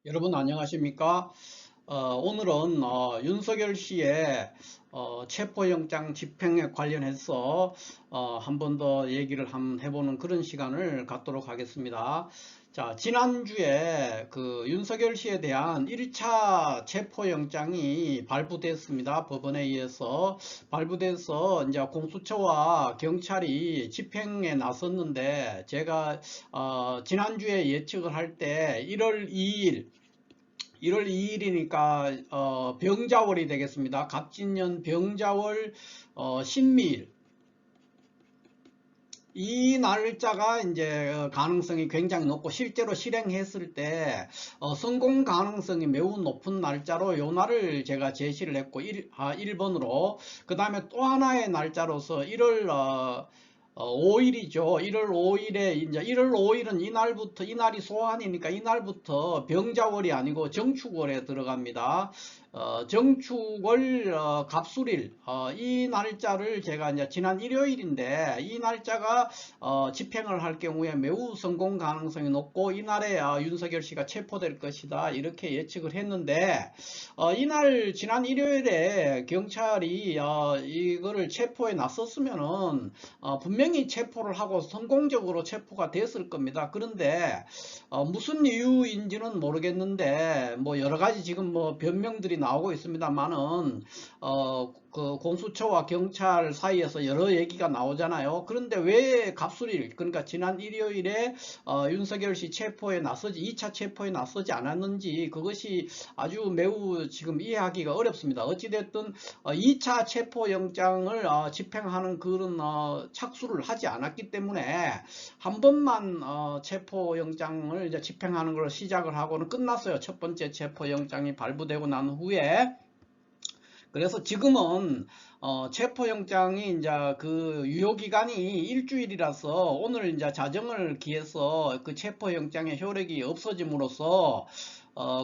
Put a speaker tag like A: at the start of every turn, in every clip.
A: 여러분 안녕하십니까? 오늘은 윤석열 씨의 체포영장 집행에 관련해서 한 번 더 얘기를 한번 해보는 그런 시간을 갖도록 하겠습니다. 자, 지난주에 그 윤석열 씨에 대한 1차 체포영장이 발부됐습니다. 법원에 의해서 발부돼서 이제 공수처와 경찰이 집행에 나섰는데, 제가 지난주에 예측을 할 때 1월 2일이니까 병자월이 되겠습니다. 갑진년 병자월 신미일, 이 날짜가 이제 가능성이 굉장히 높고, 실제로 실행했을 때 성공 가능성이 매우 높은 날짜로 요 날을 제가 제시를 했고, 1번으로. 그 다음에 또 하나의 날짜로서 1월 5일이죠. 1월 5일에 이제 1월 5일은 이날부터, 이날이 소환이니까 이날부터 병자월이 아니고 정축월에 들어갑니다. 정축월 갑술일, 이 날짜를 제가 이제 지난 일요일인데, 이 날짜가 집행을 할 경우에 매우 성공 가능성이 높고 이날에 윤석열 씨가 체포될 것이다, 이렇게 예측을 했는데, 이날 지난 일요일에 경찰이 이거를 체포에 나섰으면은 분명히 체포를 하고 성공적으로 체포가 됐을 겁니다. 그런데 무슨 이유인지는 모르겠는데, 뭐 여러 가지 지금 뭐 변명들이 나오고 있습니다만은 그 공수처와 경찰 사이에서 여러 얘기가 나오잖아요. 그런데 왜 갑술일, 그러니까 지난 일요일에 윤석열 씨 체포에 나서지, 2차 체포에 나서지 않았는지, 그것이 아주 매우 지금 이해하기가 어렵습니다. 어찌됐든 2차 체포영장을 집행하는 그런 착수를 하지 않았기 때문에 한 번만 체포영장을 이제 집행하는 걸 시작을 하고는 끝났어요. 첫 번째 체포영장이 발부되고 난 후에. 그래서 지금은 체포영장이 이제 그 유효기간이 일주일이라서, 오늘 이제 자정을 기해서 그 체포영장의 효력이 없어짐으로써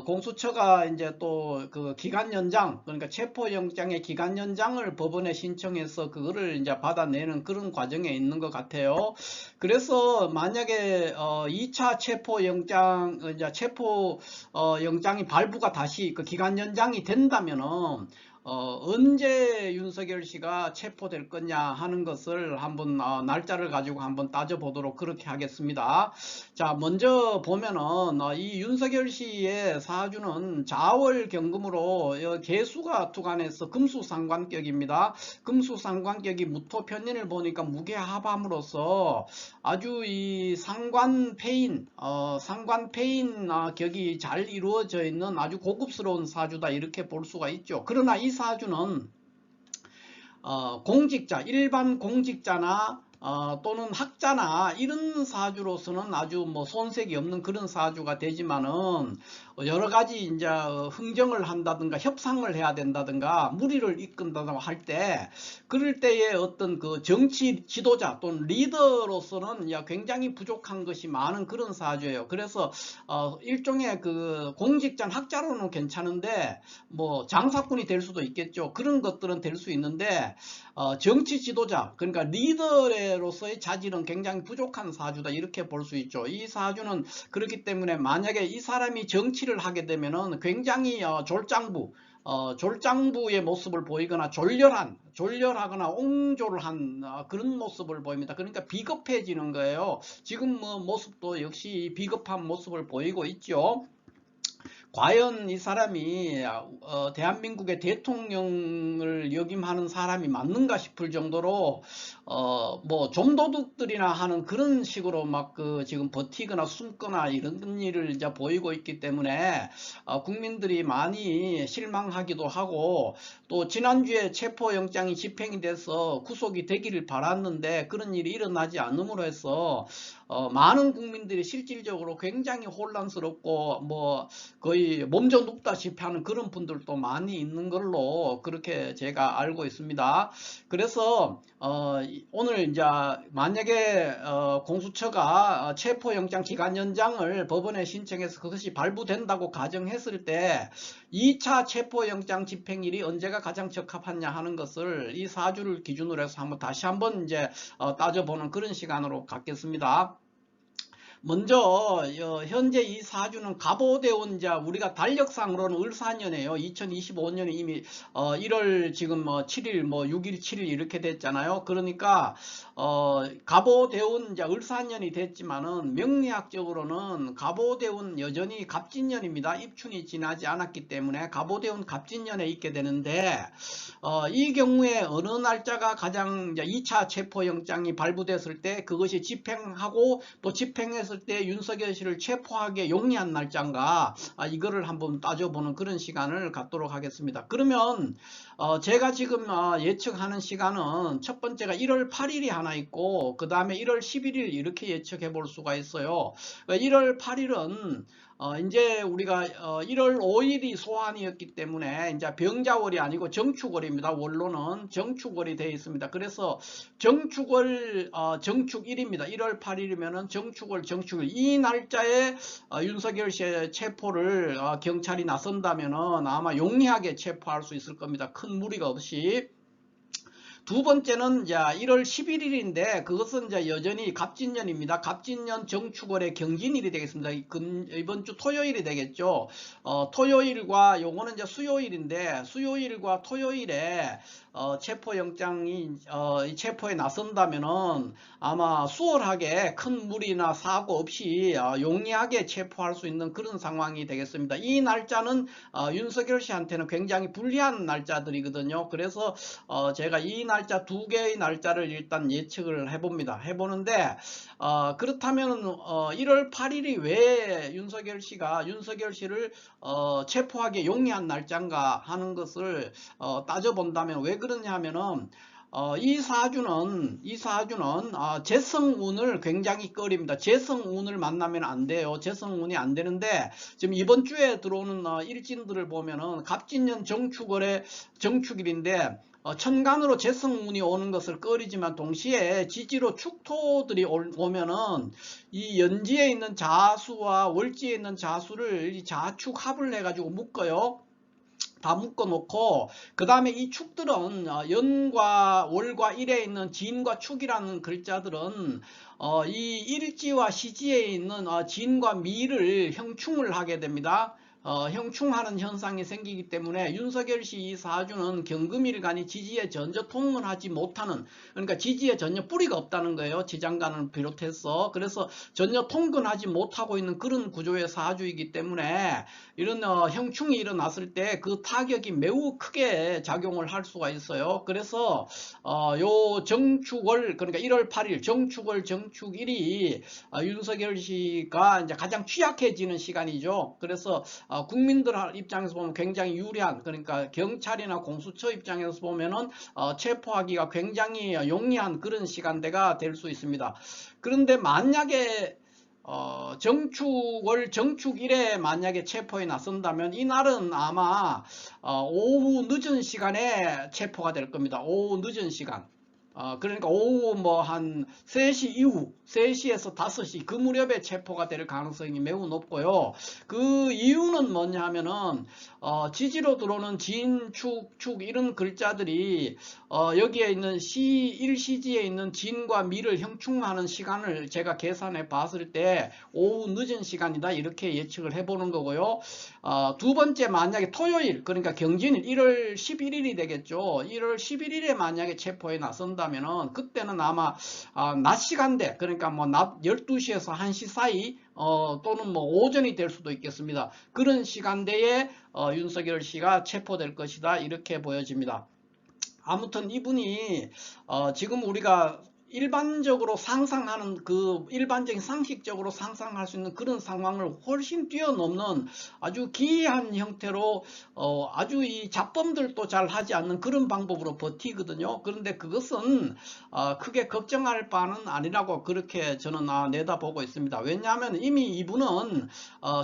A: 공수처가 이제 또 그 기간 연장, 그러니까 체포영장의 기간 연장을 법원에 신청해서 그거를 이제 받아내는 그런 과정에 있는 것 같아요. 그래서 만약에 2차 체포영장, 이제 체포영장이 발부가 다시 그 기간 연장이 된다면은 언제 윤석열 씨가 체포될 거냐 하는 것을 한번 날짜를 가지고 한번 따져보도록 그렇게 하겠습니다. 자, 먼저 보면은 이 윤석열 씨의 사주는 자월경금으로 개수가 투간해서 금수상관격입니다. 금수상관격이 무토편인을 보니까 무게합함으로써 아주 이 상관패인 격이 잘 이루어져 있는 아주 고급스러운 사주다, 이렇게 볼 수가 있죠. 그러나 이 사주는 공직자, 일반 공직자나 또는 학자나 이런 사주로서는 아주 뭐 손색이 없는 그런 사주가 되지만은, 여러 가지 이제 흥정을 한다든가 협상을 해야 된다든가 무리를 이끈다든가 할 때, 그럴 때의 어떤 그 정치 지도자 또는 리더로서는 굉장히 부족한 것이 많은 그런 사주예요. 그래서 일종의 그 공직자 학자로는 괜찮은데, 뭐 장사꾼이 될 수도 있겠죠. 그런 것들은 될 수 있는데, 정치 지도자, 그러니까 리더로서의 자질은 굉장히 부족한 사주다, 이렇게 볼 수 있죠. 이 사주는 그렇기 때문에 만약에 이 사람이 정치를 하게 되면은 굉장히 졸장부의 모습을 보이거나 졸렬하거나 옹졸을 한 그런 모습을 보입니다. 그러니까 비겁해지는 거예요. 지금 뭐 모습도 역시 비겁한 모습을 보이고 있죠. 과연 이 사람이 대한민국의 대통령을 역임하는 사람이 맞는가 싶을 정도로 뭐 좀도둑들이나 하는 그런 식으로 막 그 지금 버티거나 숨거나 이런 일을 이제 보이고 있기 때문에 국민들이 많이 실망하기도 하고, 또 지난주에 체포영장이 집행이 돼서 구속이 되기를 바랐는데 그런 일이 일어나지 않음으로 해서 많은 국민들이 실질적으로 굉장히 혼란스럽고 뭐 거의 몸져 눕다시피 하는 그런 분들도 많이 있는 걸로 그렇게 제가 알고 있습니다. 그래서 오늘 이제 만약에 공수처가 체포영장 기간 연장을 법원에 신청해서 그것이 발부된다고 가정했을 때 2차 체포영장 집행일이 언제가 가장 적합하냐 하는 것을 이 사주를 기준으로 해서 다시 한번 이제 따져보는 그런 시간으로 갖겠습니다. 먼저 현재 이 사주는 갑오대운자 우리가 달력상으로는 을사년이에요. 2025년에 이미 1월 지금 7일 6일 7일 이렇게 됐잖아요. 그러니까 갑오대운자 을사년이 됐지만은 명리학적으로는 갑오대운 여전히 갑진년입니다. 입춘이 지나지 않았기 때문에 갑오대운 갑진년에 있게 되는데 이 경우에 어느 날짜가 가장 2차 체포영장이 발부됐을 때 그것이 집행하고 또 집행했을 때 윤석열 씨를 체포하기에 용이한 날짜인가 이거를 한번 따져보는 그런 시간을 갖도록 하겠습니다. 그러면 제가 지금 예측하는 시간은 첫 번째가 1월 8일이 하나 있고 그 다음에 1월 11일 이렇게 예측해 볼 수가 있어요. 1월 8일은 이제 우리가 1월 5일이 소환이었기 때문에 이제 병자월이 아니고 정축월입니다. 원로는 정축월이 되어 있습니다. 그래서 정축월 정축일입니다. 1월 8일이면은 정축월 정축일 이 날짜에 윤석열 씨의 체포를 경찰이 나선다면은 아마 용이하게 체포할 수 있을 겁니다. 큰 무리가 없이. 두 번째는 이제 1월 11일인데 그것은 이제 여전히 갑진년입니다. 갑진년 정축월의 경진일이 되겠습니다. 이번 주 토요일이 되겠죠. 토요일과 요거는 이제 수요일인데 수요일과 토요일에 체포영장이 체포에 나선다면은 아마 수월하게 큰 무리나 사고 없이 용이하게 체포할 수 있는 그런 상황이 되겠습니다. 이 날짜는 윤석열 씨한테는 굉장히 불리한 날짜들이거든요. 그래서 제가 이 날짜 두 개의 날짜를 일단 예측을 해봅니다. 해보는데 그렇다면 1월 8일이 왜 윤석열 씨를 체포하기에 용이한 날짜인가 하는 것을 따져본다면 왜 그러냐 하면은 이 사주는 재성운을 굉장히 꺼립니다. 재성운을 만나면 안 돼요. 재성운이 안 되는데 지금 이번 주에 들어오는 일진들을 보면은 갑진년 정축월의 정축일인데 천간으로 재성운이 오는 것을 꺼리지만 동시에 지지로 축토들이 오면은 이 연지에 있는 자수와 월지에 있는 자수를 이 자축합을 해가지고 묶어요. 다 묶어 놓고 그 다음에 이 축들은 연과 월과 일에 있는 진과 축이라는 글자들은 이 일지와 시지에 있는 진과 미를 형충을 하게 됩니다. 형충하는 현상이 생기기 때문에 윤석열 씨 이 사주는 경금일간이 지지에 전혀 통근하지 못하는, 그러니까 지지에 전혀 뿌리가 없다는 거예요. 지장간을 비롯해서. 그래서 전혀 통근하지 못하고 있는 그런 구조의 사주이기 때문에 이런 형충이 일어났을 때 그 타격이 매우 크게 작용을 할 수가 있어요. 그래서 요 정축월, 그러니까 1월 8일 정축월 정축일이 윤석열 씨가 이제 가장 취약해지는 시간이죠. 그래서 국민들 입장에서 보면 굉장히 유리한, 그러니까 경찰이나 공수처 입장에서 보면은 체포하기가 굉장히 용이한 그런 시간대가 될 수 있습니다. 그런데 만약에 정축월 정축일에 만약에 체포에 나선다면 이날은 아마 오후 늦은 시간에 체포가 될 겁니다. 오후 늦은 시간. 그러니까 오후 한 3시 이후, 3시에서 5시 그 무렵에 체포가 될 가능성이 매우 높고요. 그 이유는 뭐냐 하면은 지지로 들어오는 진, 축 이런 글자들이 여기에 있는 일시지에 있는 진과 미를 형충하는 시간을 제가 계산해 봤을 때 오후 늦은 시간이다 이렇게 예측을 해보는 거고요. 두 번째, 만약에 토요일, 그러니까 경진일 1월 11일이 되겠죠. 1월 11일에 만약에 체포에 나선다면은 그때는 아마 낮 시간대, 그러니까 낮 12시에서 1시 사이 또는 오전이 될 수도 있겠습니다. 그런 시간대에 윤석열 씨가 체포될 것이다 이렇게 보여집니다. 아무튼 이분이 지금 우리가 일반적으로 상상하는 그 일반적인 상식적으로 상상할 수 있는 그런 상황을 훨씬 뛰어넘는 아주 기이한 형태로 아주 이 잡범들도 잘 하지 않는 그런 방법으로 버티거든요. 그런데 그것은 크게 걱정할 바는 아니라고 그렇게 저는 내다보고 있습니다. 왜냐하면 이미 이분은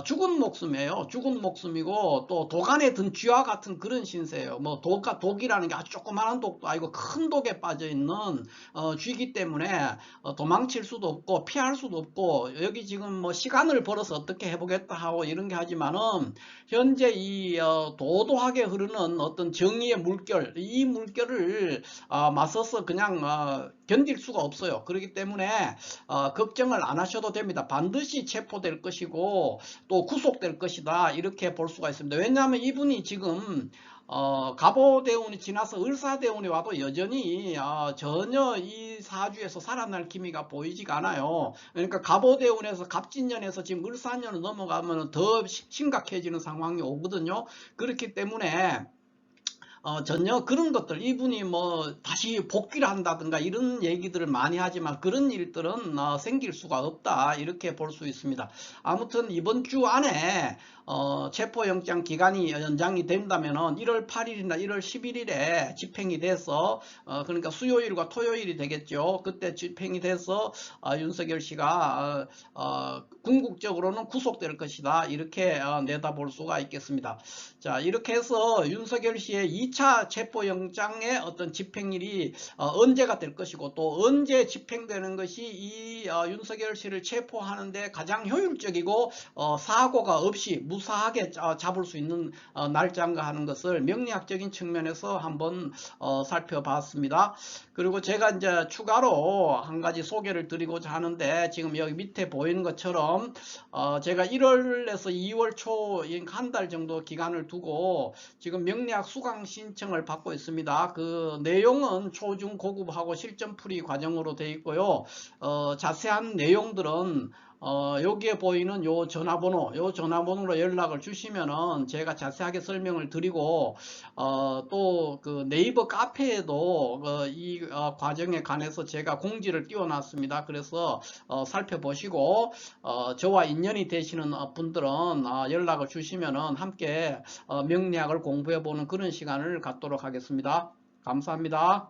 A: 죽은 목숨이에요. 죽은 목숨이고 또 독안에 든 쥐와 같은 그런 신세예요. 독이라는 게 아주 조그마한 독도 아니고 큰 독에 빠져 있는 쥐기 때문에 때문에 도망칠 수도 없고 피할 수도 없고 여기 지금 뭐 시간을 벌어서 어떻게 해보겠다 하고 이런 게 하지만은 현재 이 도도하게 흐르는 어떤 정의의 물결, 이 물결을 맞서서 그냥 견딜 수가 없어요. 그렇기 때문에 걱정을 안 하셔도 됩니다. 반드시 체포될 것이고 또 구속될 것이다, 이렇게 볼 수가 있습니다. 왜냐하면 이분이 지금 갑오대운이 지나서 을사대운이 와도 여전히 전혀 이 사주에서 살아날 기미가 보이지가 않아요. 그러니까 갑오대운에서 갑진년에서 지금 을사년으로 넘어가면 더 심각해지는 상황이 오거든요. 그렇기 때문에 전혀 그런 것들, 이분이 뭐 다시 복귀를 한다든가 이런 얘기들을 많이 하지만 그런 일들은 생길 수가 없다, 이렇게 볼 수 있습니다. 아무튼 이번 주 안에 체포영장 기간이 연장이 된다면은 1월 8일이나 1월 11일에 집행이 돼서 그러니까 수요일과 토요일이 되겠죠. 그때 집행이 돼서 윤석열 씨가 궁극적으로는 구속될 것이다, 이렇게 내다볼 수가 있겠습니다. 자, 이렇게 해서 윤석열 씨의 2차 체포영장의 어떤 집행일이 언제가 될 것이고 또 언제 집행되는 것이 이 윤석열 씨를 체포하는데 가장 효율적이고 사고가 없이 무사하게 잡을 수 있는 날짜인가 하는 것을 명리학적인 측면에서 한번 살펴봤습니다. 그리고 제가 이제 추가로 한 가지 소개를 드리고자 하는데, 지금 여기 밑에 보이는 것처럼 제가 1월에서 2월 초 한 달 정도 기간을 두고 지금 명리학 수강 신청을 받고 있습니다. 그 내용은 초중 고급하고 실전풀이 과정으로 되어 있고요. 자세한 내용들은 여기에 보이는 요 전화번호로 연락을 주시면은 제가 자세하게 설명을 드리고 또 그 네이버 카페에도 이 과정에 관해서 제가 공지를 띄워놨습니다. 그래서 살펴보시고 저와 인연이 되시는 분들은 연락을 주시면은 함께 명리학을 공부해보는 그런 시간을 갖도록 하겠습니다. 감사합니다.